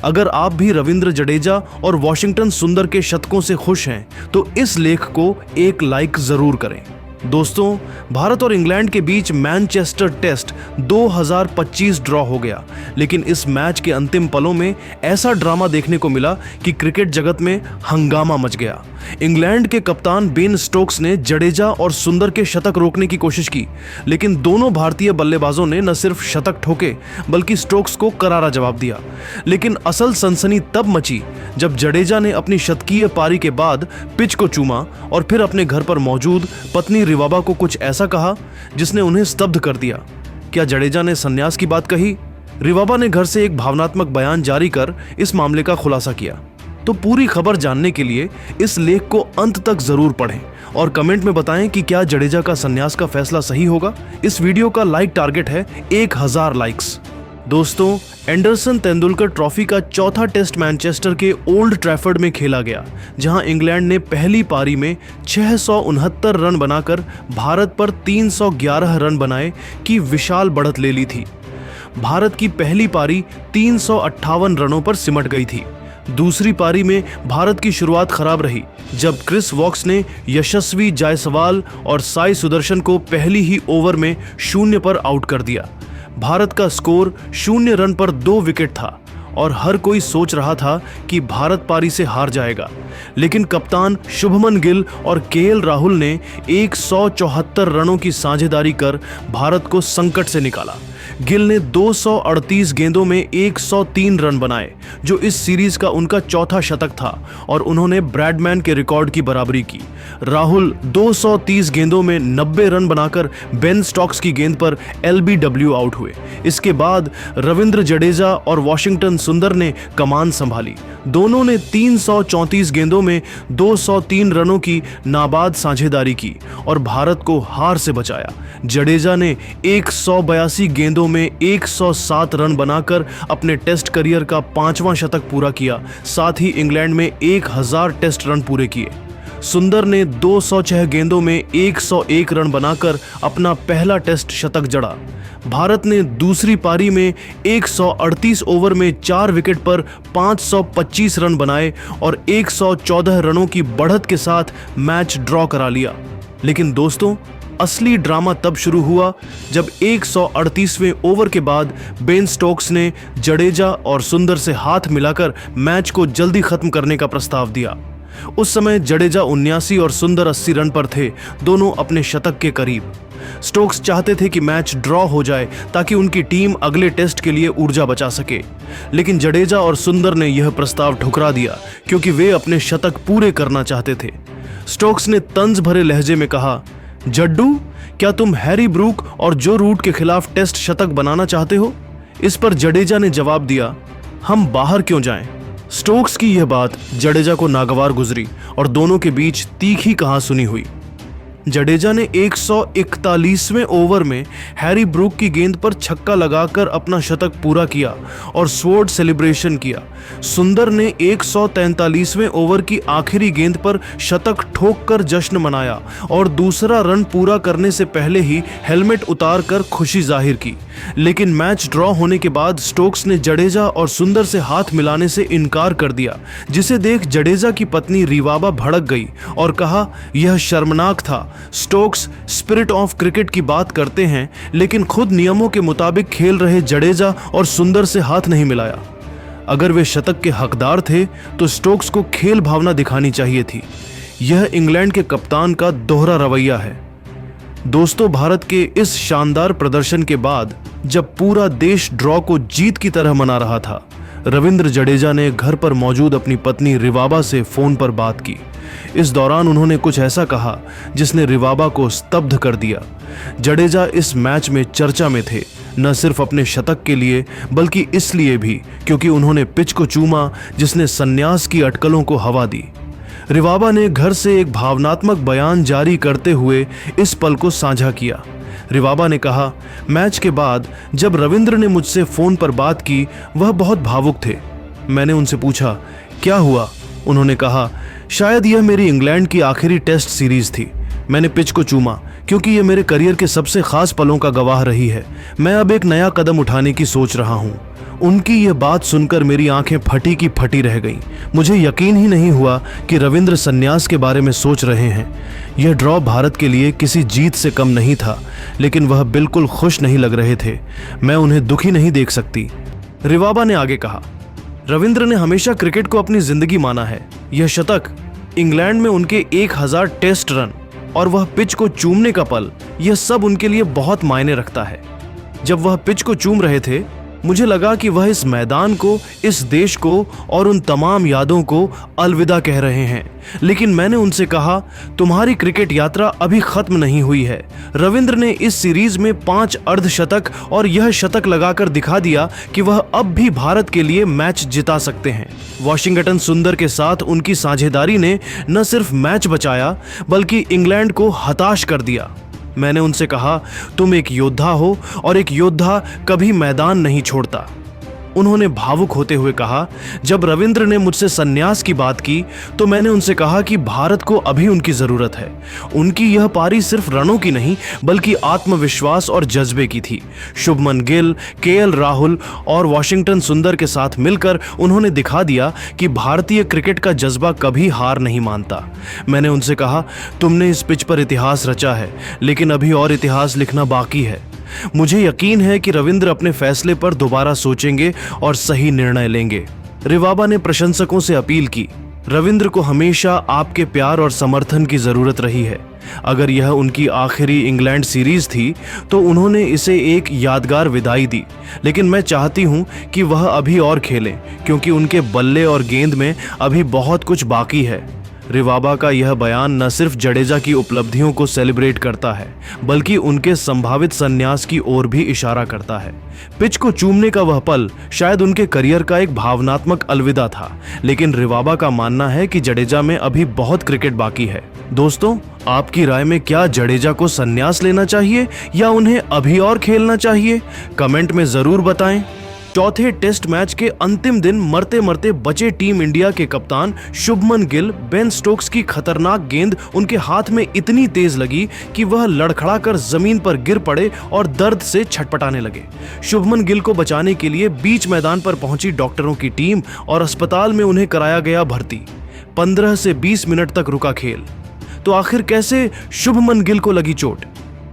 अगर आप भी रविंद्र जडेजा और वॉशिंगटन सुंदर के शतकों से खुश हैं तो इस लेख को एक लाइक जरूर करें। दोस्तों, भारत और इंग्लैंड के बीच मैनचेस्टर टेस्ट 2025 ड्रॉ हो गया, लेकिन इस मैच के अंतिम पलों में ऐसा ड्रामा देखने को मिला कि क्रिकेट जगत में हंगामा मच गया। इंग्लैंड के कप्तान बेन स्टोक्स ने जडेजा और सुंदर के शतक रोकने की कोशिश की, लेकिन दोनों भारतीय बल्लेबाजों ने न सिर्फ शतक ठोके बल्कि स्टोक्स को करारा जवाब दिया। लेकिन असल सनसनी तब मची जब जडेजा ने अपनी शतकीय पारी के बाद पिच को चूमा और फिर अपने घर पर मौजूद पत्नी रिवाबा को कुछ ऐसा कहा जिसने उन्हें स्तब्ध कर दिया। क्या जडेजा ने संन्यास की बात कही? रिवाबा ने घर से एक भावनात्मक बयान जारी कर इस मामले का खुलासा किया। तो पूरी खबर जानने के लिए इस लेख को अंत तक जरूर पढ़ें और कमेंट में बताएं कि क्या जडेजा का संन्यास का फैसला सही होगा। इस वीडियो का लाइक टारगेट है 1000 लाइक्स। दोस्तों, एंडरसन तेंदुलकर ट्रॉफी का चौथा टेस्ट मैनचेस्टर के ओल्ड ट्रैफर्ड में खेला गया, जहां इंग्लैंड ने पहली पारी में 669 रन बनाकर भारत पर 311 रन बनाए की विशाल बढ़त ले ली थी। भारत की पहली पारी 358 रनों पर सिमट गई थी। दूसरी पारी में भारत की शुरुआत खराब रही जब क्रिस वॉक्स ने यशस्वी जायसवाल और साई सुदर्शन को पहली ही ओवर में 0 पर आउट कर दिया। भारत का स्कोर 0 रन पर 2 विकेट था और हर कोई सोच रहा था कि भारत पारी से हार जाएगा, लेकिन कप्तान शुभमन गिल और केएल राहुल ने 174 रनों की साझेदारी कर भारत को संकट से निकाला। गिल ने 238 गेंदों में 103 रन बनाए, जो इस सीरीज का उनका चौथा शतक था और उन्होंने ब्रैडमैन के रिकॉर्ड की बराबरी की। राहुल 230 गेंदों में 90 रन बनाकर बेन स्टोक्स की गेंद पर एलबीडब्ल्यू आउट हुए। इसके बाद रविंद्र जडेजा और वॉशिंगटन सुंदर ने कमान संभाली। दोनों ने 334 गेंदों में 203 रनों की नाबाद साझेदारी की और भारत को हार से बचाया। जडेजा ने 182 गेंदों में 107 रन बनाकर अपने टेस्ट करियर का 5वां शतक पूरा किया। साथ ही इंग्लैंड में 1000 टेस्ट रन पूरे किए। सुंदर ने 206 गेंदों में 101 रन बनाकर अपना पहला टेस्ट शतक जड़ा। भारत ने दूसरी पारी में 138 ओवर में 4 विकेट पर 525 रन बनाए और 114 रनों की बढ़त के साथ मैच ड्रॉ करा लिया। लेकिन दोस्तों, असली ड्रामा तब शुरू हुआ जब 138वें ओवर के बाद बेन स्टोक्स ने जडेजा और सुंदर से हाथ मिलाकर मैच को जल्दी खत्म करने का प्रस्ताव दिया। उस समय जडेजा 79 और सुंदर 80 रन पर थे, दोनों अपने शतक के करीब। स्टोक्स चाहते थे कि मैच ड्रॉ हो जाए ताकि उनकी टीम अगले टेस्ट के लिए ऊर्जा बचा सके, लेकिन जडेजा और सुंदर ने यह प्रस्ताव ठुकरा दिया क्योंकि वे अपने शतक पूरे करना चाहते थे। स्टोक्स ने तंज भरे लहजे में कहा, जड्डू, क्या तुम हैरी ब्रूक और जो रूट के खिलाफ टेस्ट शतक बनाना चाहते हो? इस पर जडेजा ने जवाब दिया, हम बाहर क्यों जाएं? स्टोक्स की यह बात जडेजा को नागवार गुजरी और दोनों के बीच तीखी कहासुनी हुई। जडेजा ने 141वें ओवर में हैरी ब्रूक की गेंद पर छक्का लगाकर अपना शतक पूरा किया और स्वॉर्ड सेलिब्रेशन किया। सुंदर ने 143वें ओवर की आखिरी गेंद पर शतक ठोककर जश्न मनाया और दूसरा रन पूरा करने से पहले ही हेलमेट उतार कर खुशी जाहिर की। लेकिन मैच ड्रॉ होने के बाद स्टोक्स ने जडेजा और सुंदर से हाथ मिलाने से इनकार कर दिया, जिसे देख जडेजा की पत्नी रिवाबा भड़क गई और कहा, यह शर्मनाक था। स्टोक्स स्पिरिट ऑफ क्रिकेट की बात करते हैं, लेकिन खुद नियमों के मुताबिक खेल रहे जडेजा और सुंदर से हाथ नहीं मिलाया। अगर वे शतक के हकदार थे तो स्टोक्स को खेल भावना दिखानी चाहिए थी। यह इंग्लैंड के कप्तान का दोहरा रवैया है। दोस्तों, भारत के इस शानदार प्रदर्शन के बाद जब पूरा देश ड्रॉ को जीत की तरह मना रहा था, रविंद्र जडेजा ने घर पर मौजूद अपनी पत्नी रिवाबा से फोन पर बात की। इस दौरान उन्होंने कुछ ऐसा कहा जिसने रिवाबा को स्तब्ध कर दिया। जडेजा इस मैच में चर्चा में थे, न सिर्फ अपने शतक के लिए बल्कि इसलिए भी क्योंकि उन्होंने पिच को चूमा जिसने संन्यास की अटकलों को हवा दी। रिवाबा ने घर से एक भावनात्मक बयान जारी करते हुए इस पल को साझा किया। रिवाबा ने कहा, मैच के बाद जब रविंद्र ने मुझसे फोन पर बात की, वह बहुत भावुक थे। मैंने उनसे पूछा, क्या हुआ? उन्होंने कहा, शायद यह मेरी इंग्लैंड की आखिरी टेस्ट सीरीज थी। मैंने पिच को चूमा क्योंकि यह मेरे करियर के सबसे खास पलों का गवाह रही है। मैं अब एक नया कदम उठाने की सोच रहा हूँ। उनकी यह बात सुनकर मेरी आंखें फटी की फटी रह गईं। मुझे यकीन ही नहीं हुआ कि रविंद्र संन्यास के बारे में सोच रहे हैं। यह ड्रॉ भारत के लिए किसी जीत से कम नहीं था, लेकिन वह बिल्कुल खुश नहीं लग रहे थे। मैं उन्हें दुखी नहीं देख सकती। रिवाबा ने आगे कहा, रविंद्र ने हमेशा क्रिकेट को अपनी जिंदगी माना है। यह शतक, इंग्लैंड में उनके 1000 टेस्ट रन और वह पिच को चूमने का पल, यह सब उनके लिए बहुत मायने रखता है। जब वह पिच को चूम रहे थे, मुझे लगा कि वह इस मैदान को, इस देश को और उन तमाम यादों को अलविदा कह रहे हैं। लेकिन मैंने उनसे कहा, तुम्हारी क्रिकेट यात्रा अभी खत्म नहीं हुई है। रविंद्र ने इस सीरीज में 5 अर्धशतक और यह शतक लगाकर दिखा दिया कि वह अब भी भारत के लिए मैच जिता सकते हैं। वॉशिंगटन सुंदर के साथ उनकी साझेदारी ने न सिर्फ मैच बचाया, बल्कि इंग्लैंड को हताश कर दिया। मैंने उनसे कहा, तुम एक योद्धा हो और एक योद्धा कभी मैदान नहीं छोड़ता। उन्होंने भावुक होते हुए कहा, जब रविंद्र ने मुझसे संन्यास की बात की तो मैंने उनसे कहा कि भारत को अभी उनकी जरूरत है। उनकी यह पारी सिर्फ रनों की नहीं, बल्कि आत्मविश्वास और जज्बे की थी। शुभमन गिल, केएल राहुल और वॉशिंगटन सुंदर के साथ मिलकर उन्होंने दिखा दिया कि भारतीय क्रिकेट का जज्बा कभी हार नहीं मानता। मैंने उनसे कहा, तुमने इस पिच पर इतिहास रचा है, लेकिन अभी और इतिहास लिखना बाकी है। मुझे यकीन है कि रविंद्र अपने फैसले पर दोबारा सोचेंगे और सही निर्णय लेंगे। रिवाबा ने प्रशंसकों से अपील की, रविंद्र को हमेशा आपके प्यार और समर्थन की जरूरत रही है। अगर यह उनकी आखिरी इंग्लैंड सीरीज थी तो उन्होंने इसे एक यादगार विदाई दी, लेकिन मैं चाहती हूं कि वह अभी और खेलें, क्योंकि उनके बल्ले और गेंद में अभी बहुत कुछ बाकी है। रिवाबा का यह बयान न सिर्फ जडेजा की उपलब्धियों को सेलिब्रेट करता है, बल्कि उनके संभावित संन्यास की ओर भी इशारा करता है। पिच को चूमने का वह पल शायद उनके करियर का एक भावनात्मक अलविदा था, लेकिन रिवाबा का मानना है कि जडेजा में अभी बहुत क्रिकेट बाकी है। दोस्तों, आपकी राय में क्या जडेजा को संन्यास लेना चाहिए या उन्हें अभी और खेलना चाहिए? कमेंट में जरूर बताएं। चौथे टेस्ट मैच के अंतिम दिन मरते मरते बचे टीम इंडिया के कप्तान शुभमन गिल, बेन स्टोक्स की खतरनाक गेंद उनके हाथ में इतनी तेज लगी कि वह लड़खड़ाकर जमीन पर गिर पड़े और दर्द से छटपटाने लगे। शुभमन गिल को बचाने के लिए बीच मैदान पर पहुंची डॉक्टरों की टीम और अस्पताल में उन्हें कराया गया भर्ती। 15 से 20 मिनट तक रुका खेल। तो आखिर कैसे शुभमन गिल को लगी चोट?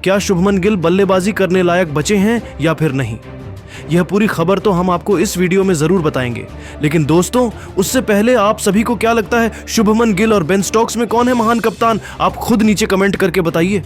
क्या शुभमन गिल बल्लेबाजी करने लायक बचे हैं या फिर नहीं? यह पूरी खबर तो हम आपको इस वीडियो में जरूर बताएंगे, लेकिन दोस्तों उससे पहले आप सभी को क्या लगता है, शुभमन गिल और बेन स्टोक्स में कौन है महान कप्तान? आप खुद नीचे कमेंट करके बताइए।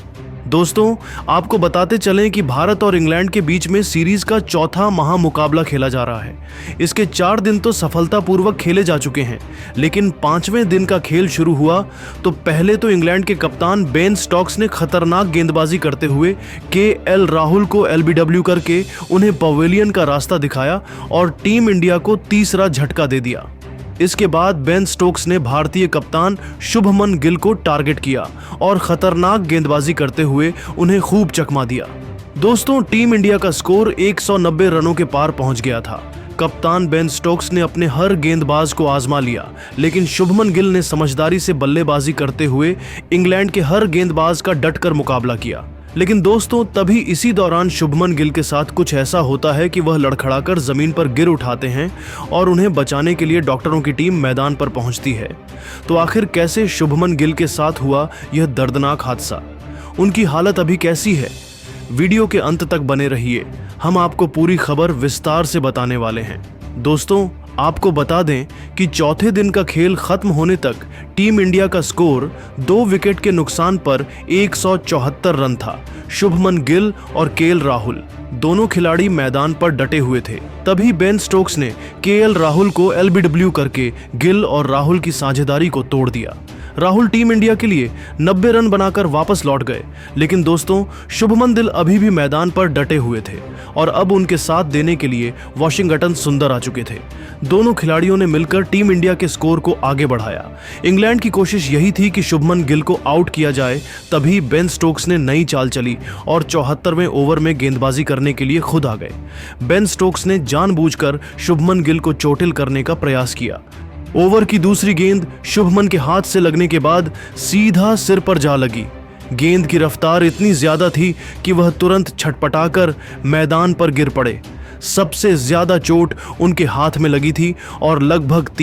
दोस्तों, आपको बताते चलें कि भारत और इंग्लैंड के बीच में सीरीज का चौथा महामुकाबला खेला जा रहा है। इसके 4 दिन तो सफलतापूर्वक खेले जा चुके हैं, लेकिन 5वें दिन का खेल शुरू हुआ तो पहले तो इंग्लैंड के कप्तान बेन स्टोक्स ने खतरनाक गेंदबाजी करते हुए केएल राहुल को एलबीडब्ल्यू करके उन्हें पवेलियन का रास्ता दिखाया और टीम इंडिया को तीसरा झटका दे दिया। इसके बाद बेन स्टोक्स ने भारतीय कप्तान शुभमन गिल को टारगेट किया और खतरनाक गेंदबाजी करते हुए उन्हें खूब चकमा दिया। दोस्तों, टीम इंडिया का स्कोर 190 रनों के पार पहुंच गया था। कप्तान बेन स्टोक्स ने अपने हर गेंदबाज को आजमा लिया, लेकिन शुभमन गिल ने समझदारी से बल्लेबाजी करते हुए इंग्लैंड के हर गेंदबाज का डटकर मुकाबला किया। लेकिन दोस्तों, तभी इसी दौरान शुभमन गिल के साथ कुछ ऐसा होता है कि वह लड़खड़ाकर जमीन पर गिर उठाते हैं और उन्हें बचाने के लिए डॉक्टरों की टीम मैदान पर पहुंचती है। तो आखिर कैसे शुभमन गिल के साथ हुआ यह दर्दनाक हादसा? उनकी हालत अभी कैसी है? वीडियो के अंत तक बने रहिए, हम आपको पूरी खबर विस्तार से बताने वाले हैं। दोस्तों, आपको बता दें कि चौथे दिन का खेल खत्म होने तक टीम इंडिया का स्कोर 2 विकेट के नुकसान पर 174 रन था। शुभमन गिल और केएल राहुल दोनों खिलाड़ी मैदान पर डटे हुए थे। तभी बेन स्टोक्स ने केएल राहुल को एलबीडब्ल्यू करके गिल और राहुल की साझेदारी को तोड़ दिया। राहुल टीम इंडिया के लिए 90 रन बनाकर वापस लौट गए, लेकिन दोस्तों शुभमन गिल अभी भी मैदान पर डटे हुए थे और अब उनके साथ देने के लिए वॉशिंगटन सुंदर आ चुके थे। दोनों खिलाड़ियों ने मिलकर टीम इंडिया के स्कोर को आगे बढ़ाया। इंग्लैंड की कोशिश यही थी कि शुभमन गिल को आउट किया जाए, तभी बेन स्टोक्स ने नई चाल चली और 74वें ओवर में गेंदबाजी करने के लिए खुद आ गए। बेन स्टोक्स ने जानबूझकर शुभमन गिल को चोटिल करने का प्रयास किया। ओवर की दूसरी गेंद शुभमन के हाथ से लगने के बाद सीधा सिर पर जा लगी। गेंद की रफ्तार इतनी ज्यादा थी कि वह तुरंत छटपटाकर मैदान पर गिर पड़े। सबसे ज्यादा चोट उनके हाथ में लगी थी और लगभग